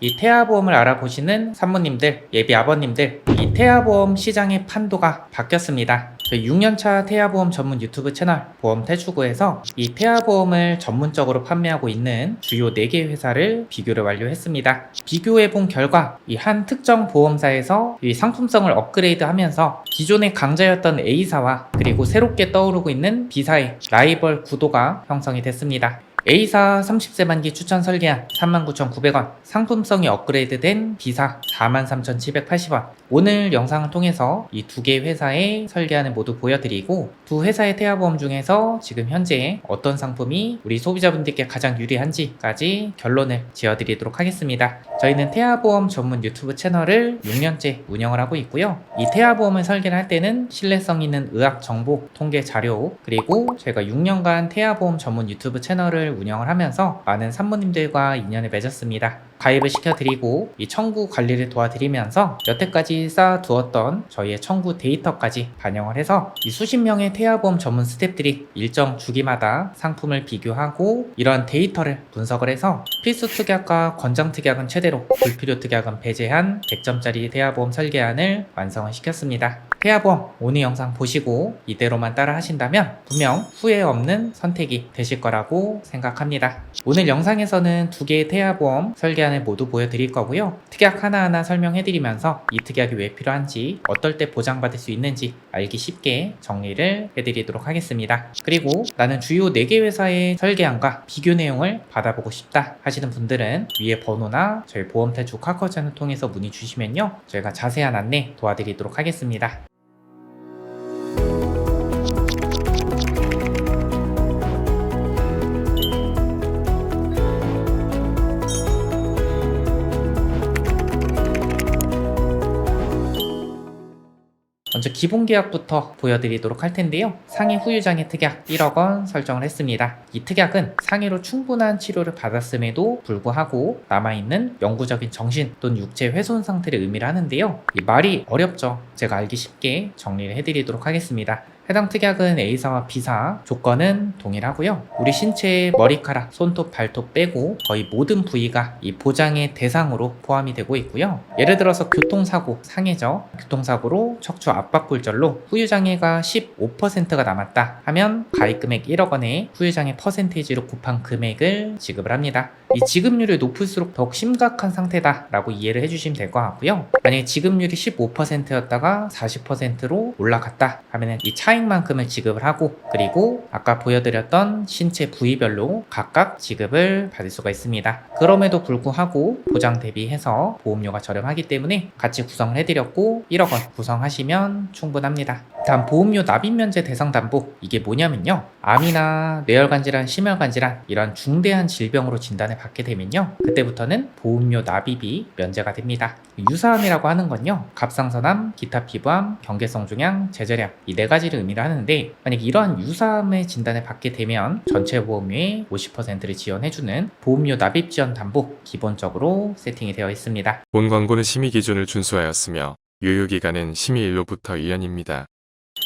이 태아보험을 알아보시는 산모님들, 예비 아버님들, 이 태아보험 시장의 판도가 바뀌었습니다. 저희 6년차 태아보험 전문 유튜브 채널 보험태주구에서 이 태아보험을 전문적으로 판매하고 있는 주요 4개 회사를 비교를 완료했습니다. 비교해본 결과 이 한 특정 보험사에서 이 상품성을 업그레이드하면서 기존의 강자였던 A사와 그리고 새롭게 떠오르고 있는 B사의 라이벌 구도가 형성이 됐습니다. A사 30세 만기 추천 설계한 39,900원, 상품성이 업그레이드된 B사 43,780원. 오늘 영상을 통해서 이 2개 회사의 설계안을 모두 보여드리고 두 회사의 태아보험 중에서 지금 현재 어떤 상품이 우리 소비자분들께 가장 유리한지까지 결론을 지어드리도록 하겠습니다. 저희는 태아보험 전문 유튜브 채널을 6년째 운영을 하고 있고요. 이 태아보험을 설계를 할 때는 신뢰성 있는 의학 정보, 통계 자료, 그리고 저희가 6년간 태아보험 전문 유튜브 채널을 운영을 하면서 많은 산모님들과 인연을 맺었습니다. 가입을 시켜드리고 이 청구 관리를 도와드리면서 여태까지 쌓아두었던 저희의 청구 데이터까지 반영을 해서 이 수십 명의 태아보험 전문 스태프들이 일정 주기마다 상품을 비교하고 이러한 데이터를 분석을 해서 필수 특약과 권장 특약은 최대로, 불필요 특약은 배제한 100점짜리 태아보험 설계안을 완성을 시켰습니다. 태아보험 오늘 영상 보시고 이대로만 따라 하신다면 분명 후회 없는 선택이 되실 거라고 생각합니다. 오늘 영상에서는 2개의 태아보험 설계안을 모두 보여드릴 거고요. 특약 하나하나 설명해드리면서 이 특약이 왜 필요한지, 어떨 때 보장받을 수 있는지 알기 쉽게 정리를 해드리도록 하겠습니다. 그리고 나는 주요 4개 회사의 설계안과 비교 내용을 받아보고 싶다 하시는 분들은 위에 번호나 저희 보험태주 카카오톡을 통해서 문의 주시면요, 저희가 자세한 안내 도와드리도록 하겠습니다. 먼저 기본계약부터 보여드리도록 할 텐데요. 상해 후유장애 특약 1억원 설정을 했습니다. 이 특약은 상해로 충분한 치료를 받았음에도 불구하고 남아있는 영구적인 정신 또는 육체 훼손 상태를 의미를 하는데요. 이 말이 어렵죠. 제가 알기 쉽게 정리를 해드리도록 하겠습니다. 해당 특약은 A사와 B사 조건은 동일하고요. 우리 신체의 머리카락, 손톱, 발톱 빼고 거의 모든 부위가 이 보장의 대상으로 포함이 되고 있고요. 예를 들어서 교통사고, 상해죠. 교통사고로 척추 압박골절로 후유장애가 15%가 남았다 하면 가입금액 1억원에 후유장애 퍼센테이지로 곱한 금액을 지급을 합니다. 이 지급률이 높을수록 더욱 심각한 상태다 라고 이해를 해주시면 될 것 같고요. 만약에 지급률이 15%였다가 40%로 올라갔다 하면 이 차익만큼을 지급을 하고, 그리고 아까 보여드렸던 신체 부위별로 각각 지급을 받을 수가 있습니다. 그럼에도 불구하고 보장 대비해서 보험료가 저렴하기 때문에 같이 구성을 해드렸고 1억원 구성하시면 충분합니다. 다음 보험료 납입 면제 대상 담보, 이게 뭐냐면요, 암이나 뇌혈관 질환, 심혈관 질환 이런 중대한 질병으로 진단을 받게 되면요, 그때부터는 보험료 납입이 면제가 됩니다. 유사암이라고 하는 건요, 갑상선암, 기타 피부암, 경계성 종양, 제저암 이 4가지를 의미를 하는데, 만약 이러한 유사암의 진단을 받게 되면 전체 보험료의 50%를 지원해주는 보험료 납입 지원 담보 기본적으로 세팅이 되어 있습니다. 본 광고는 심의 기준을 준수하였으며 유효기간은 심의일로부터 1년입니다.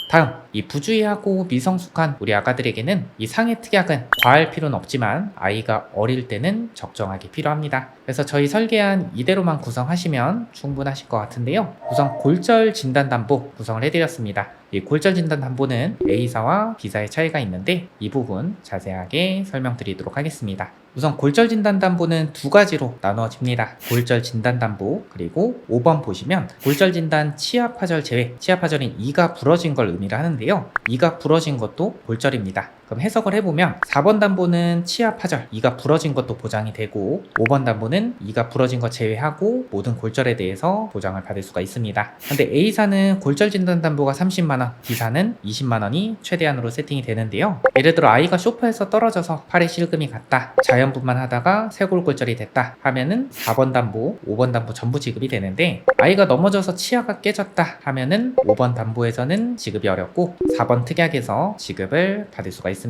다음, 이 부주의하고 미성숙한 우리 아가들에게는 이 상해 특약은 과할 필요는 없지만 아이가 어릴 때는 적정하게 필요합니다. 그래서 저희 설계안 이대로만 구성하시면 충분하실 것 같은데요. 우선 골절 진단 담보 구성을 해드렸습니다. 이 골절 진단 담보는 A사와 B사의 차이가 있는데 이 부분 자세하게 설명드리도록 하겠습니다. 우선 골절 진단 담보는 2가지로 나누어집니다. 골절 진단 담보, 그리고 5번 보시면 골절 진단 치아 파절 제외, 치아 파절은 이가 부러진 걸 의미를 하는데요. 이가 부러진 것도 골절입니다. 그럼 해석을 해보면 4번 담보는 치아 파절, 이가 부러진 것도 보장이 되고 5번 담보는 이가 부러진 것 제외하고 모든 골절에 대해서 보장을 받을 수가 있습니다. 근데 A사는 골절 진단 담보가 30만원, B사는 20만원이 최대한으로 세팅이 되는데요. 예를 들어 아이가 소파에서 떨어져서 팔에 실금이 갔다, 자연분만 하다가 쇄골골절이 됐다 하면은 4번 담보, 5번 담보 전부 지급이 되는데, 아이가 넘어져서 치아가 깨졌다 하면은 5번 담보에서는 지급이 어렵고 4번 특약에서 지급을 받을 수가 있습니다.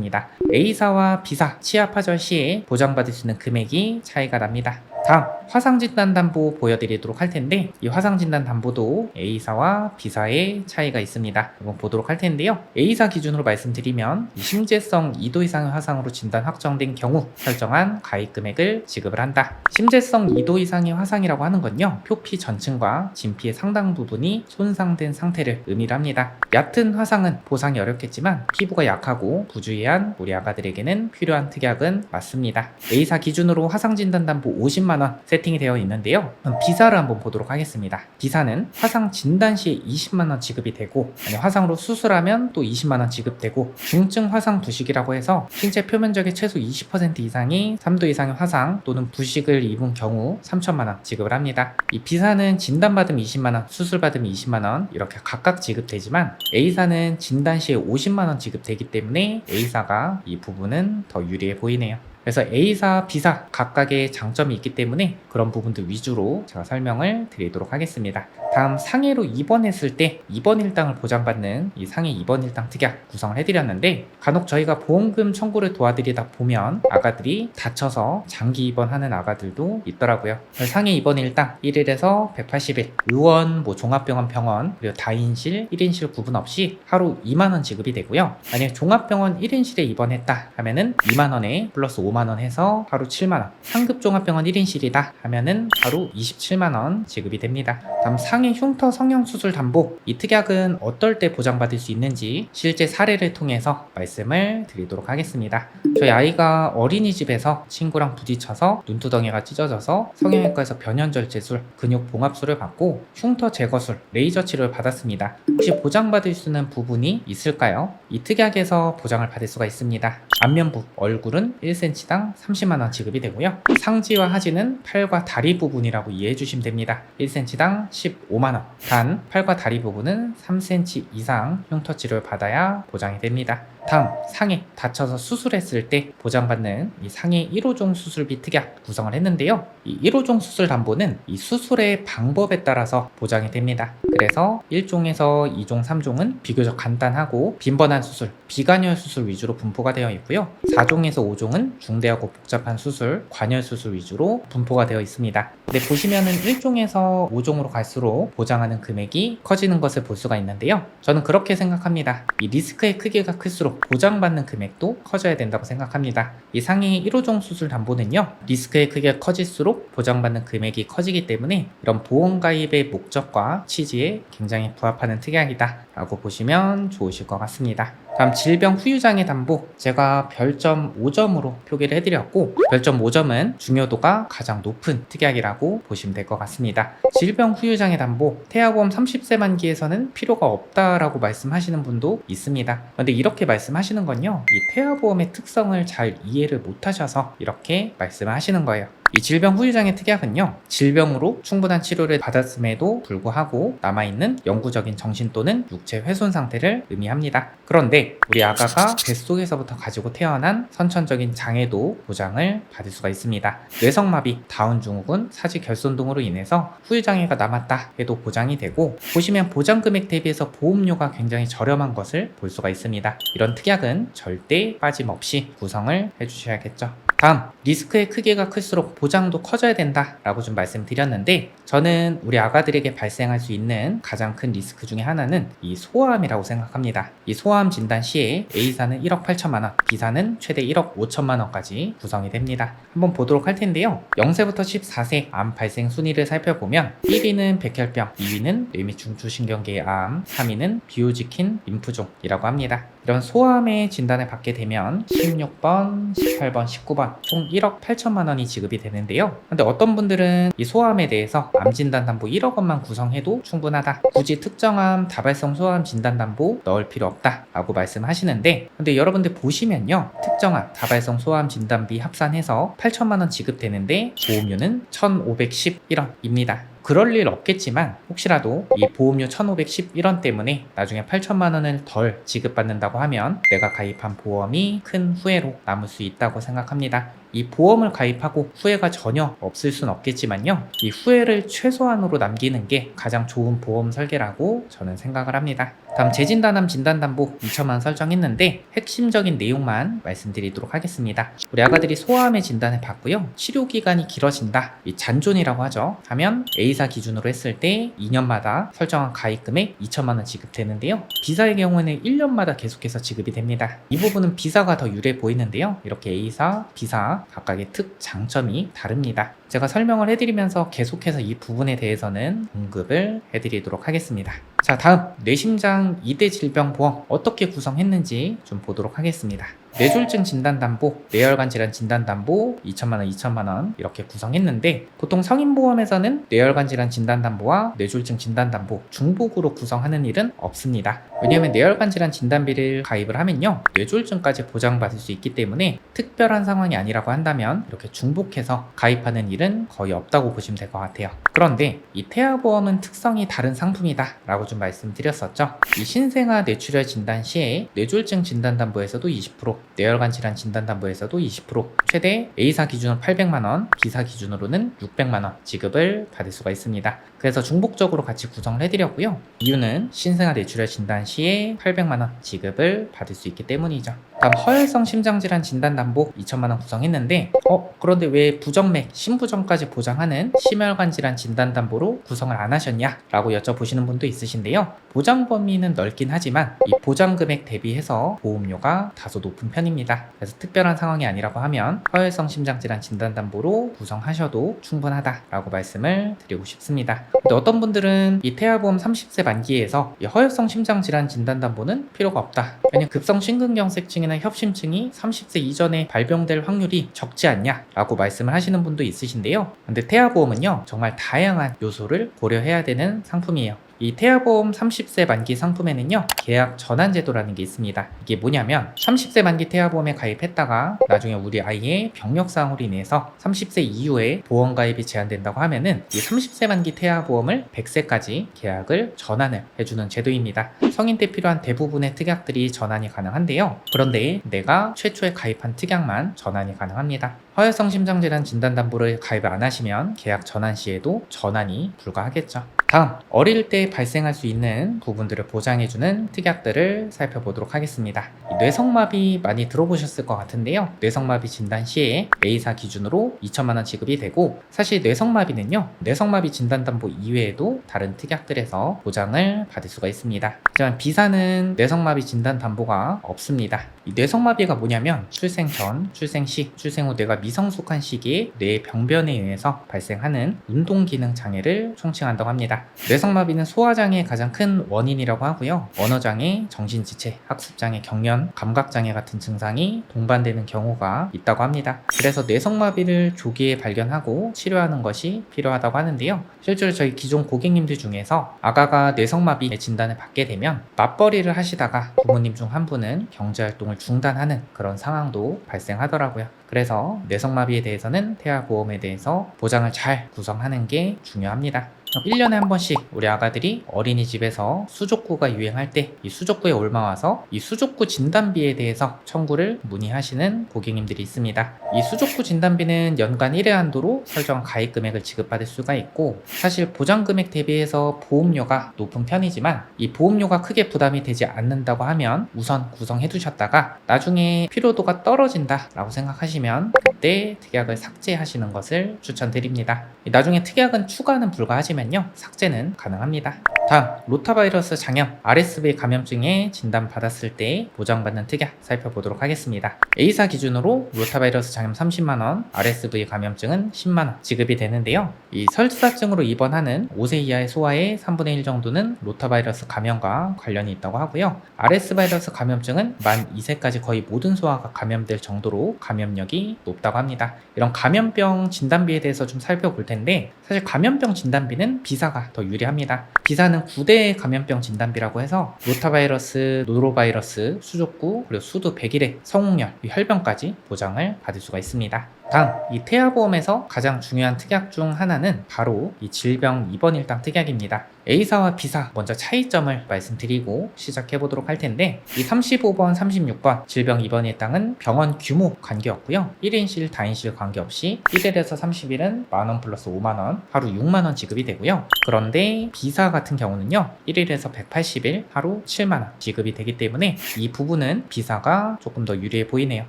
A사와 B사 치아 파절 시에 보장받을 수 있는 금액이 차이가 납니다. 다음, 화상진단담보 보여드리도록 할 텐데, 이 화상진단담보도 A사와 B사의 차이가 있습니다. 한번 보도록 할 텐데요. A사 기준으로 말씀드리면 이 심재성 2도 이상의 화상으로 진단 확정된 경우 설정한 가입 금액을 지급을 한다. 심재성 2도 이상의 화상이라고 하는 건요, 표피 전층과 진피의 상당 부분이 손상된 상태를 의미를 합니다. 얕은 화상은 보상이 어렵겠지만 피부가 약하고 부주의한 우리 아가들에게는 필요한 특약은 맞습니다. A사 기준으로 화상진단담보 50만원 세팅이 되어 있는데요. 그럼 B사를 한번 보도록 하겠습니다. B사는 화상 진단 시에 20만원 지급이 되고, 화상으로 수술하면 또 20만원 지급되고, 중증 화상 부식이라고 해서 신체 표면적의 최소 20% 이상이 3도 이상의 화상 또는 부식을 입은 경우 3천만원 지급을 합니다. 이 B사는 진단받으면 20만원, 수술받으면 20만원 이렇게 각각 지급되지만, A사는 진단 시에 50만원 지급되기 때문에 A사가 이 부분은 더 유리해 보이네요. 그래서 A사, B사 각각의 장점이 있기 때문에 그런 부분들 위주로 제가 설명을 드리도록 하겠습니다. 다음 상해로 입원했을 때 입원 일당을 보장받는 이 상해 입원 일당 특약 구성을 해드렸는데, 간혹 저희가 보험금 청구를 도와드리다 보면 아가들이 다쳐서 장기 입원하는 아가들도 있더라고요. 상해 입원 일당 1일에서 180일, 의원, 종합병원 병원, 그리고 다인실, 1인실 구분 없이 하루 2만원 지급이 되고요. 만약에 종합병원 1인실에 입원했다 하면은 2만원에 플러스 5만원 해서 하루 7만원, 상급 종합병원 1인실이다 하면은 하루 27만원 지급이 됩니다. 다음 상해 흉터 성형수술 담보, 이 특약은 어떨 때 보장받을 수 있는지 실제 사례를 통해서 말씀을 드리도록 하겠습니다. 저희 아이가 어린이집에서 친구랑 부딪혀서 눈두덩이가 찢어져서 성형외과에서 변연절제술, 근육봉합술을 받고 흉터 제거술, 레이저 치료를 받았습니다. 혹시 보장받을 수 있는 부분이 있을까요? 이 특약에서 보장을 받을 수가 있습니다. 안면부, 얼굴은 1cm당 30만원 지급이 되고요. 상지와 하지는 팔과 다리 부분이라고 이해해 주시면 됩니다. 1cm당 15만원. 단 팔과 다리 부분은 3cm 이상 흉터 치료를 받아야 보장이 됩니다. 다음 상해, 다쳐서 수술했을 때 보장받는 이 상해 1호종 수술비 특약 구성을 했는데요. 이 1호종 수술 담보는 이 수술의 방법에 따라서 보장이 됩니다. 그래서 1종에서 2종, 3종은 비교적 간단하고 빈번한 수술, 비관열 수술 위주로 분포가 되어 있고요. 4종에서 5종은 중대하고 복잡한 수술, 관열 수술 위주로 분포가 되어 있습니다. 근데 보시면은 1종에서 5종으로 갈수록 보장하는 금액이 커지는 것을 볼 수가 있는데요. 저는 그렇게 생각합니다. 이 리스크의 크기가 클수록 보장받는 금액도 커져야 된다고 생각합니다. 이 상해 1호종 수술 담보는요, 리스크의 크기가 커질수록 보장받는 금액이 커지기 때문에 이런 보험 가입의 목적과 취지에 굉장히 부합하는 특약이다 라고 보시면 좋으실 것 같습니다. 다음 질병 후유장애 담보, 제가 별점 5점으로 표기를 해드렸고, 별점 5점은 중요도가 가장 높은 특약이라고 보시면 될 것 같습니다. 질병 후유장애 담보, 태아보험 30세 만기에서는 필요가 없다라고 말씀하시는 분도 있습니다. 그런데 이렇게 말씀하시는 건요, 이 태아보험의 특성을 잘 이해를 못하셔서 이렇게 말씀을 하시는 거예요. 이 질병 후유장애 특약은요, 질병으로 충분한 치료를 받았음에도 불구하고 남아있는 영구적인 정신 또는 육체 훼손 상태를 의미합니다. 그런데 우리 아가가 뱃속에서부터 가지고 태어난 선천적인 장애도 보장을 받을 수가 있습니다. 뇌성마비, 다운증후군, 사지결손 등으로 인해서 후유장애가 남았다 해도 보장이 되고, 보시면 보장금액 대비해서 보험료가 굉장히 저렴한 것을 볼 수가 있습니다. 이런 특약은 절대 빠짐없이 구성을 해주셔야겠죠. 다음, 리스크의 크기가 클수록 보장도 커져야 된다 라고 좀 말씀드렸는데, 저는 우리 아가들에게 발생할 수 있는 가장 큰 리스크 중에 하나는 이 소아암이라고 생각합니다. 이 소아암 진단 시에 A사는 1억 8천만원, B사는 최대 1억 5천만원까지 구성이 됩니다. 한번 보도록 할 텐데요. 0세부터 14세 암 발생 순위를 살펴보면 1위는 백혈병, 2위는 뇌 및 중추신경계의 암, 3위는 비오지킨 림프종이라고 합니다. 이런 소아암의 진단을 받게 되면 16번, 18번, 19번 총 1억 8천만 원이 지급이 되는데요. 근데 어떤 분들은 이 소아암에 대해서 암 진단 담보 1억 원만 구성해도 충분하다, 굳이 특정암 다발성 소아암 진단 담보 넣을 필요 없다 라고 말씀하시는데, 근데 여러분들 보시면요, 특정암 다발성 소아암 진단비 합산해서 8천만 원 지급되는데 보험료는 1,511원입니다. 그럴 일 없겠지만 혹시라도 이 보험료 1,511원 때문에 나중에 8천만 원을 덜 지급받는다고 하면 내가 가입한 보험이 큰 후회로 남을 수 있다고 생각합니다. 이 보험을 가입하고 후회가 전혀 없을 순 없겠지만요, 이 후회를 최소한으로 남기는 게 가장 좋은 보험 설계라고 저는 생각을 합니다. 다음 재진단암 진단담보 2천만 원 설정했는데 핵심적인 내용만 말씀드리도록 하겠습니다. 우리 아가들이 소아암의 진단을 받고요. 치료 기간이 길어진다. 이 잔존이라고 하죠. 하면 A사 기준으로 했을 때 2년마다 설정한 가입 금액 2천만 원 지급되는데요. B사의 경우에는 1년마다 계속해서 지급이 됩니다. 이 부분은 B사가 더 유리해 보이는데요. 이렇게 A사, B사 각각의 특장점이 다릅니다. 제가 설명을 해드리면서 계속해서 이 부분에 대해서는 언급을 해드리도록 하겠습니다. 자, 다음 뇌심장 2대 질병보험 어떻게 구성했는지 좀 보도록 하겠습니다. 뇌졸중 진단담보, 뇌혈관 질환 진단담보 2천만원, 2천만원 이렇게 구성했는데 보통 성인보험에서는 뇌혈관 질환 진단담보와 뇌졸중 진단담보 중복으로 구성하는 일은 없습니다. 왜냐하면 뇌혈관 질환 진단비를 가입을 하면요 뇌졸중까지 보장받을 수 있기 때문에 특별한 상황이 아니라고 한다면 이렇게 중복해서 가입하는 일은 거의 없다고 보시면 될 것 같아요. 그런데 이 태아보험은 특성이 다른 상품이다 라고 좀 말씀드렸었죠. 이 신생아 뇌출혈 진단 시에 뇌졸중 진단담보에서도 20%, 뇌혈관 질환 진단담보에서도 20%, 최대 A사 기준으로 800만원, B사 기준으로는 600만원 지급을 받을 수가 있습니다. 그래서 중복적으로 같이 구성을 해드렸고요. 이유는 신생아 뇌출혈 진단 시에 800만원 지급을 받을 수 있기 때문이죠. 다음 허혈성 심장질환 진단담보 2천만원 구성했는데 그런데 왜 부정맥, 심부전까지 보장하는 심혈관 질환 진단담보로 구성을 안 하셨냐? 라고 여쭤보시는 분도 있으신데요. 보장 범위는 넓긴 하지만 이 보장 금액 대비해서 보험료가 다소 높은 편입니다. 그래서 특별한 상황이 아니라고 하면 허혈성 심장질환 진단담보로 구성하셔도 충분하다라고 말씀을 드리고 싶습니다. 근데 어떤 분들은 이 태아보험 30세 만기에서 이 허혈성 심장질환 진단담보는 필요가 없다. 왜냐면 급성 심근경색증이나 협심증이 30세 이전에 발병될 확률이 적지 않냐? 라고 말씀을 하시는 분도 있으신데요. 근데 태아보험은요 정말 다양한 요소를 고려해야 되는 상품이에요. 이 태아보험 30세 만기 상품에는요 계약 전환 제도라는 게 있습니다. 이게 뭐냐면 30세 만기 태아보험에 가입했다가 나중에 우리 아이의 병력사항으로 인해서 30세 이후에 보험 가입이 제한된다고 하면은 이 30세 만기 태아보험을 100세까지 계약을 전환을 해주는 제도입니다. 성인 때 필요한 대부분의 특약들이 전환이 가능한데요. 그런데 내가 최초에 가입한 특약만 전환이 가능합니다. 허혈성 심장질환 진단담보를 가입을 안 하시면 계약 전환 시에도 전환이 불가하겠죠. 다음, 어릴 때 발생할 수 있는 부분들을 보장해주는 특약들을 살펴보도록 하겠습니다. 뇌성마비 많이 들어보셨을 것 같은데요. 뇌성마비 진단 시에 A사 기준으로 2천만원 지급이 되고 사실 뇌성마비는요. 뇌성마비 진단담보 이외에도 다른 특약들에서 보장을 받을 수가 있습니다. 하지만 B사는 뇌성마비 진단담보가 없습니다. 이 뇌성마비가 뭐냐면 출생 전, 출생 시, 출생 후 뇌가 미성숙한 시기에 뇌 병변에 의해서 발생하는 운동기능 장애를 총칭한다고 합니다. 뇌성마비는 소아장애의 가장 큰 원인이라고 하고요. 언어장애, 정신지체, 학습장애, 경련, 감각장애 같은 증상이 동반되는 경우가 있다고 합니다. 그래서 뇌성마비를 조기에 발견하고 치료하는 것이 필요하다고 하는데요. 실제로 저희 기존 고객님들 중에서 아가가 뇌성마비 진단을 받게 되면 맞벌이를 하시다가 부모님 중 한 분은 경제활동을 중단하는 그런 상황도 발생하더라고요. 그래서 뇌성마비에 대해서는 태아보험에 대해서 보장을 잘 구성하는 게 중요합니다. 1년에 한 번씩 우리 아가들이 어린이집에서 수족구가 유행할 때 이 수족구에 옮아와서 이 수족구 진단비에 대해서 청구를 문의하시는 고객님들이 있습니다. 이 수족구 진단비는 연간 1회 한도로 설정한 가입 금액을 지급받을 수가 있고 사실 보장 금액 대비해서 보험료가 높은 편이지만 이 보험료가 크게 부담이 되지 않는다고 하면 우선 구성해 두셨다가 나중에 필요도가 떨어진다 라고 생각하시면 그때 특약을 삭제하시는 것을 추천드립니다. 나중에 특약은 추가는 불가하지만 삭제는 가능합니다. 다음, 로타바이러스 장염, RSV 감염증에 진단받았을 때 보장받는 특약 살펴보도록 하겠습니다. A사 기준으로 로타바이러스 장염 30만원, RSV 감염증은 10만원 지급이 되는데요. 이 설사증으로 입원하는 5세 이하의 소아의 3분의 1 정도는 로타바이러스 감염과 관련이 있다고 하고요. RS바이러스 감염증은 만 2세까지 거의 모든 소아가 감염될 정도로 감염력이 높다고 합니다. 이런 감염병 진단비에 대해서 좀 살펴볼 텐데 사실 감염병 진단비는 B사가 더 유리합니다. B사는 9대 감염병 진단비라고 해서 로타바이러스, 노로바이러스, 수족구, 그리고 수두 100일의 성홍열, 혈병까지 보장을 받을 수가 있습니다. 다음, 이 태아보험에서 가장 중요한 특약 중 하나는 바로 이 질병 입원 일당 특약입니다. A사와 B사 먼저 차이점을 말씀드리고 시작해 보도록 할 텐데, 이 35번, 36번 질병 입원 일당은 병원 규모 관계없고요. 1인실, 다인실 관계없이 1일에서 30일은 만원 플러스 5만원, 하루 6만원 지급이 되고요. 그런데 B사 같은 경우는요, 1일에서 180일, 하루 7만원 지급이 되기 때문에 이 부분은 B사가 조금 더 유리해 보이네요.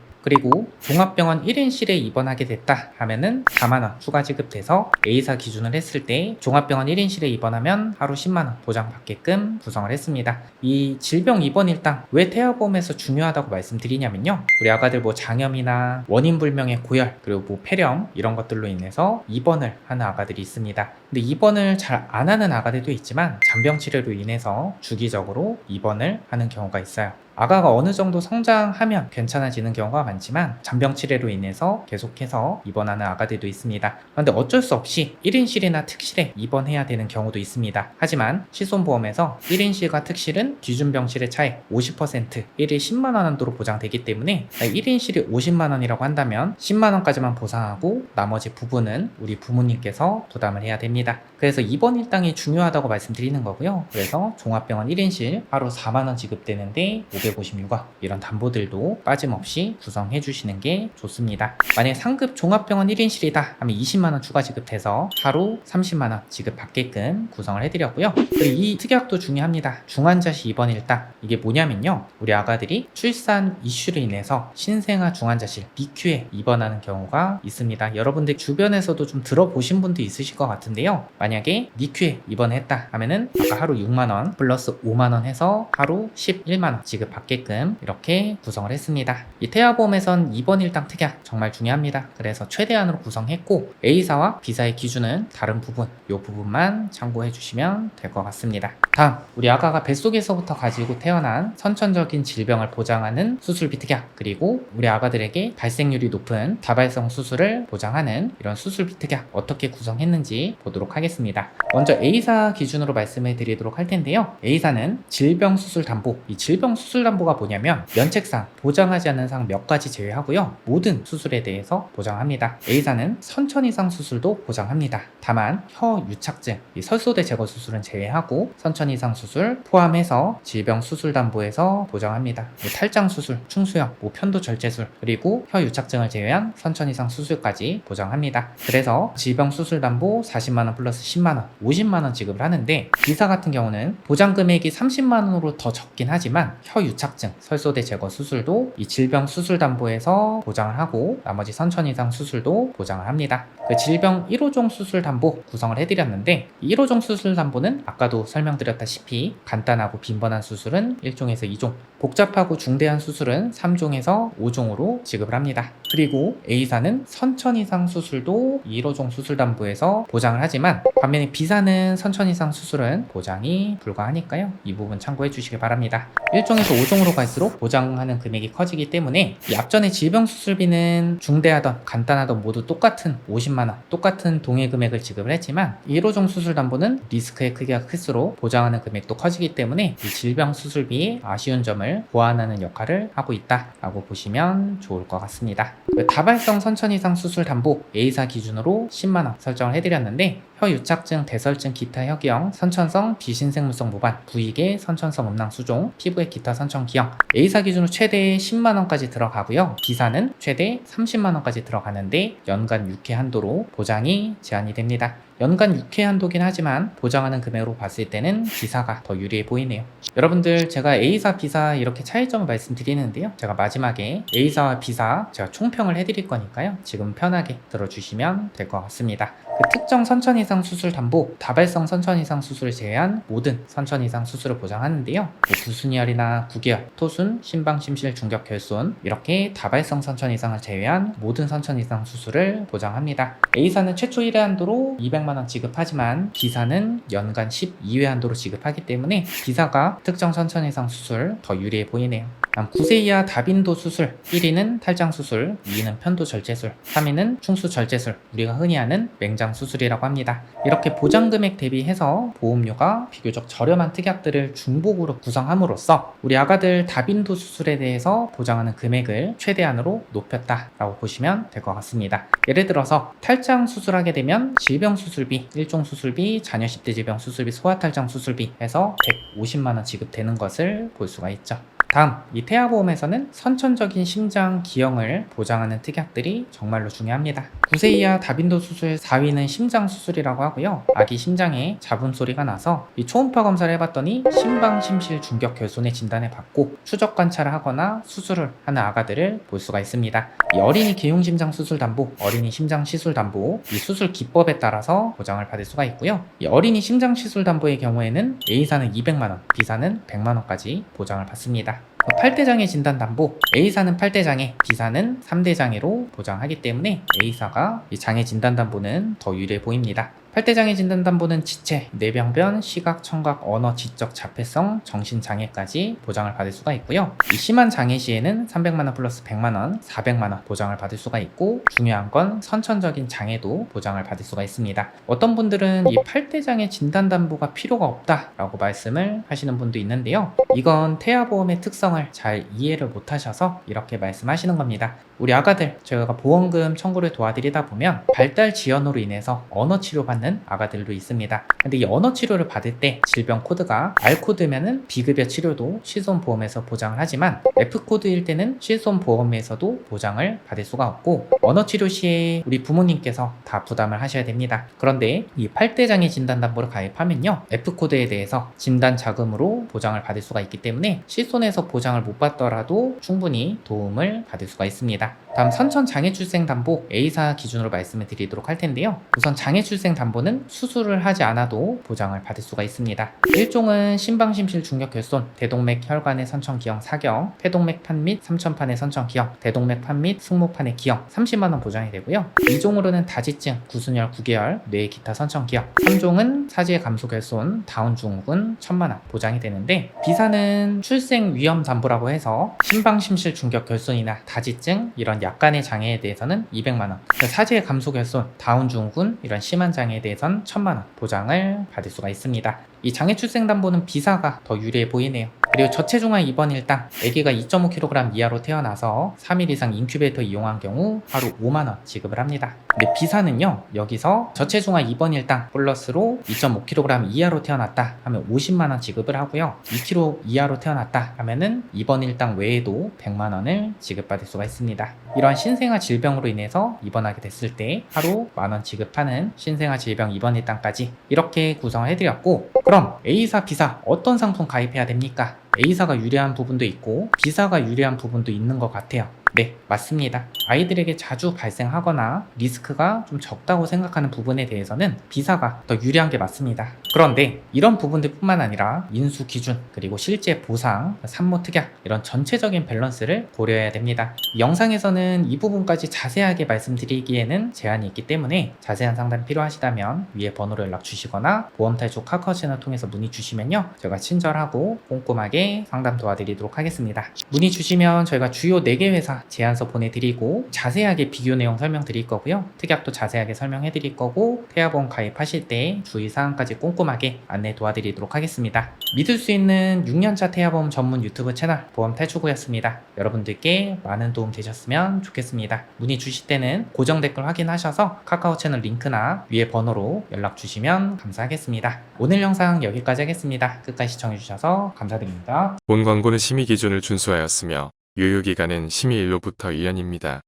그리고 종합병원 1인실에 입원하게 됐다 하면은 4만원 추가 지급돼서 A사 기준을 했을 때 종합병원 1인실에 입원하면 하루 10만원 보장받게끔 구성을 했습니다. 이 질병 입원 일당 왜 태아보험에서 중요하다고 말씀드리냐면요, 우리 아가들 뭐 장염이나 원인 불명의 고열, 그리고 뭐 폐렴 이런 것들로 인해서 입원을 하는 아가들이 있습니다. 근데 입원을 잘 안 하는 아가들도 있지만 잔병 치료로 인해서 주기적으로 입원을 하는 경우가 있어요. 아가가 어느 정도 성장하면 괜찮아지는 경우가 많지만 잔병 치레로 인해서 계속해서 입원하는 아가들도 있습니다. 그런데 어쩔 수 없이 1인실이나 특실에 입원해야 되는 경우도 있습니다. 하지만 실손보험에서 1인실과 특실은 기준 병실의 차액 50% 1일 10만원 한도로 보장되기 때문에 1인실이 50만원이라고 한다면 10만원까지만 보상하고 나머지 부분은 우리 부모님께서 부담을 해야 됩니다. 그래서 입원 일당이 중요하다고 말씀드리는 거고요. 그래서 종합병원 1인실 하루 4만원 지급되는데 556원 이런 담보들도 빠짐없이 구성해 주시는 게 좋습니다. 만약 상급 종합병원 1인실이다 하면 20만원 추가 지급해서 하루 30만원 지급받게끔 구성을 해드렸고요. 그리고 이 특약도 중요합니다. 중환자실 입원 일당, 이게 뭐냐면요, 우리 아가들이 출산 이슈로 인해서 신생아 중환자실 NICU에 입원하는 경우가 있습니다. 여러분들 주변에서도 좀 들어보신 분도 있으실 것 같은데요, 만약에 NICU에 입원했다 하면은 아까 하루 6만원 플러스 5만원 해서 하루 11만원 지급받게끔 이렇게 구성을 했습니다. 이 태아보험에선 입원 일당 특약 정말 중요합니다. 그래서 최대한으로 구성했고 A사와 B사의 기준은 다른 부분, 이 부분만 참고해 주시면 될 것 같습니다. 다음, 우리 아가가 뱃속에서부터 가지고 태어난 선천적인 질병을 보장하는 수술비 특약, 그리고 우리 아가들에게 발생률이 높은 다발성 수술을 보장하는 이런 수술비 특약 어떻게 구성했는지 보도록 하겠습니다. 먼저 A사 기준으로 말씀해 드리도록 할 텐데요, A사는 질병수술담보, 이 질병수술담보가 뭐냐면 면책상 보장하지 않는 상 몇 가지 제외하고요, 모든 수술에 대해서 보장합니다. A사는 선천 이상 수술도 보장합니다. 다만 혀 유착증, 이 설소대 제거 수술은 제외하고 선천 이상 수술 포함해서 질병수술담보에서 보장합니다. 뭐 탈장 수술, 충수형, 뭐 편도 절제술, 그리고 혀 유착증을 제외한 선천 이상 수술까지 보장합니다. 그래서 질병수술담보 40만원 플러스 10만원 50만원 지급을 하는데, B사 같은 경우는 보장 금액이 30만원으로 더 적긴 하지만 혀 유착증, 설소대 제거 수술도 이 질병수술담보에서 보장을 하고 나머지 선천 이상 수술도 보장을 합니다. 그 질병 1호종 수술담보 구성을 해드렸는데, 이 1호종 수술담보는 아까도 설명드렸다시피 간단하고 빈번한 수술은 1종에서 2종, 복잡하고 중대한 수술은 3종에서 5종으로 지급을 합니다. 그리고 A사는 선천 이상 수술도 1호종 수술담보에서 보장을 하지만 반면에 B사는 선천 이상 수술은 보장이 불가하니까요, 이 부분 참고해 주시기 바랍니다. 1종에서 5종으로 갈수록 보장하는 금액이 커지기 때문에 이 앞전에 질병수술비는 중대하던 간단하던 모두 똑같은 50만원, 똑같은 동일 금액을 지급을 했지만 1호종 수술담보는 리스크의 크기가 클수록 보장하는 금액도 커지기 때문에 이 질병수술비의 아쉬운 점을 보완하는 역할을 하고 있다라고 보시면 좋을 것 같습니다. 다발성 선천 이상 수술 담보 A사 기준으로 10만원 설정을 해드렸는데, 혀 유착증, 대설증, 기타 혁이형, 선천성 비신생물성 모반, 부익의 선천성 음낭 수종, 피부의 기타 선천 기형, A사 기준으로 최대 10만원까지 들어가고요, B사는 최대 30만원까지 들어가는데 연간 6회 한도로 보장이 제한이 됩니다. 연간 6회 한도긴 하지만 보장하는 금액으로 봤을 때는 B사가 더 유리해 보이네요. 여러분들, 제가 A사, B사 이렇게 차이점을 말씀드리는데요, 제가 마지막에 A사와 B사 제가 총평을 해드릴 거니까요, 지금 편하게 들어주시면 될 것 같습니다. 그 특정 선천 이상 수술 담보, 다발성 선천 이상 수술을 제외한 모든 선천 이상 수술을 보장하는데요, 뭐 구순이열이나 구개열, 토순, 심방, 심실, 중격, 결손 이렇게 다발성 선천 이상을 제외한 모든 선천 이상 수술을 보장합니다. A사는 최초 1회 한도로 200만원 지급하지만 B사는 연간 12회 한도로 지급하기 때문에 B사가 특정 선천 이상 수술 더 유리해 보이네요. 다음 9세 이하 다빈도 수술 1위는 탈장 수술, 2위는 편도 절제술, 3위는 충수 절제술, 우리가 흔히 아는 맹장 수술이라고 합니다. 이렇게 보장 금액 대비해서 보험료가 비교적 저렴한 특약들을 중복으로 구성함으로써 우리 아가들 다빈도 수술에 대해서 보장하는 금액을 최대한으로 높였다라고 보시면 될 것 같습니다. 예를 들어서 탈장 수술하게 되면 질병 수술비, 일종 수술비, 자녀 10대 질병 수술비, 소아탈장 수술비 해서 150만원 지급되는 것을 볼 수가 있죠. 다음, 이 태아보험에서는 선천적인 심장 기형을 보장하는 특약들이 정말로 중요합니다. 9세 이하 다빈도 수술 4위는 심장 수술이라고 하고요. 아기 심장에 잡음 소리가 나서 이 초음파 검사를 해봤더니 심방심실 중격 결손의 진단을 받고 추적 관찰을 하거나 수술을 하는 아가들을 볼 수가 있습니다. 이 어린이 개용심장 수술 담보, 어린이 심장 시술 담보, 이 수술 기법에 따라서 보장을 받을 수가 있고요. 이 어린이 심장 시술 담보의 경우에는 A사는 200만원, B사는 100만원까지 보장을 받습니다. 8대장애 진단 담보, A사는 8대장애, B사는 3대장애로 보장하기 때문에 A사가 이 장애 진단 담보는 더 유리해 보입니다. 8대장애 진단담보는 지체, 뇌병변, 시각, 청각, 언어, 지적, 자폐성, 정신장애까지 보장을 받을 수가 있고요. 이 심한 장애 시에는 300만원 플러스 100만원, 400만원 보장을 받을 수가 있고, 중요한 건 선천적인 장애도 보장을 받을 수가 있습니다. 어떤 분들은 이 8대장애 진단담보가 필요가 없다라고 말씀을 하시는 분도 있는데요. 이건 태아보험의 특성을 잘 이해를 못하셔서 이렇게 말씀하시는 겁니다. 우리 아가들, 저희가 보험금 청구를 도와드리다 보면 발달 지연으로 인해서 언어 치료 받는 아가들도 있습니다. 근데 이 언어 치료를 받을 때 질병 코드가 R코드면은 비급여 치료도 실손보험에서 보장을 하지만 F코드일 때는 실손보험에서도 보장을 받을 수가 없고, 언어 치료 시에 우리 부모님께서 다 부담을 하셔야 됩니다. 그런데 이 8대장애 진단담보를 가입하면요, F코드에 대해서 진단 자금으로 보장을 받을 수가 있기 때문에 실손에서 보장을 못 받더라도 충분히 도움을 받을 수가 있습니다. 다음 선천장애출생담보 A사 기준으로 말씀을 드리도록 할 텐데요. 우선 장애출생담보는 수술을 하지 않아도 보장을 받을 수가 있습니다. 1종은 심방심실 중격결손, 대동맥 혈관의 선천기형 사경, 폐동맥 판 및 삼천판의 선천기형, 대동맥 판 및 승모판의 기형 30만원 보장이 되고요. 2종으로는 다지증, 구순혈, 구개열, 뇌 기타 선천기형, 3종은 사지의 감소결손, 다운증후군 1000만원 보장이 되는데, B사는 출생 위험 담보라고 해서 심방심실 중격결손이나 다지증 이런 약간의 장애에 대해서는 200만원, 사지의 감소결손, 다운증후군 이런 심한 장애에 대해서는 1000만원 보장을 받을 수가 있습니다. 이 장애출생담보는 B사가 더 유리해 보이네요. 그리고 저체중아 입원 일당, 아기가 2.5kg 이하로 태어나서 3일 이상 인큐베이터 이용한 경우 하루 5만원 지급을 합니다. 근데 B사는요, 여기서 저체중아 입원 일당 플러스로 2.5kg 이하로 태어났다 하면 50만원 지급을 하고요. 2kg 이하로 태어났다 하면은 입원 일당 외에도 100만원을 지급받을 수가 있습니다. 이러한 신생아 질병으로 인해서 입원하게 됐을 때 하루 만원 지급하는 신생아 질병 입원 일당까지 이렇게 구성을 해드렸고, 그럼 A사, B사 어떤 상품 가입해야 됩니까? A사가 유리한 부분도 있고 B사가 유리한 부분도 있는 것 같아요. 네, 맞습니다. 아이들에게 자주 발생하거나 리스크가 좀 적다고 생각하는 부분에 대해서는 B사가 더 유리한 게 맞습니다. 그런데 이런 부분들 뿐만 아니라 인수 기준, 그리고 실제 보상, 산모 특약 이런 전체적인 밸런스를 고려해야 됩니다. 이 영상에서는 이 부분까지 자세하게 말씀드리기에는 제한이 있기 때문에 자세한 상담이 필요하시다면 위에 번호로 연락 주시거나 보험탈출 카카오 채널 통해서 문의 주시면요, 제가 친절하고 꼼꼼하게 상담 도와드리도록 하겠습니다. 문의 주시면 저희가 주요 4개 회사 제안서 보내드리고 자세하게 비교 내용 설명드릴 거고요. 특약도 자세하게 설명해드릴 거고, 태아보험 가입하실 때 주의사항까지 꼼꼼하게 안내 도와드리도록 하겠습니다. 믿을 수 있는 6년차 태아보험 전문 유튜브 채널 보험탈출구였습니다. 여러분들께 많은 도움 되셨으면 좋겠습니다. 문의 주실 때는 고정 댓글 확인하셔서 카카오 채널 링크나 위에 번호로 연락 주시면 감사하겠습니다. 오늘 영상 여기까지 하겠습니다. 끝까지 시청해주셔서 감사드립니다. 본 광고는 심의 기준을 준수하였으며 유효기간은 심의일로부터 1년입니다.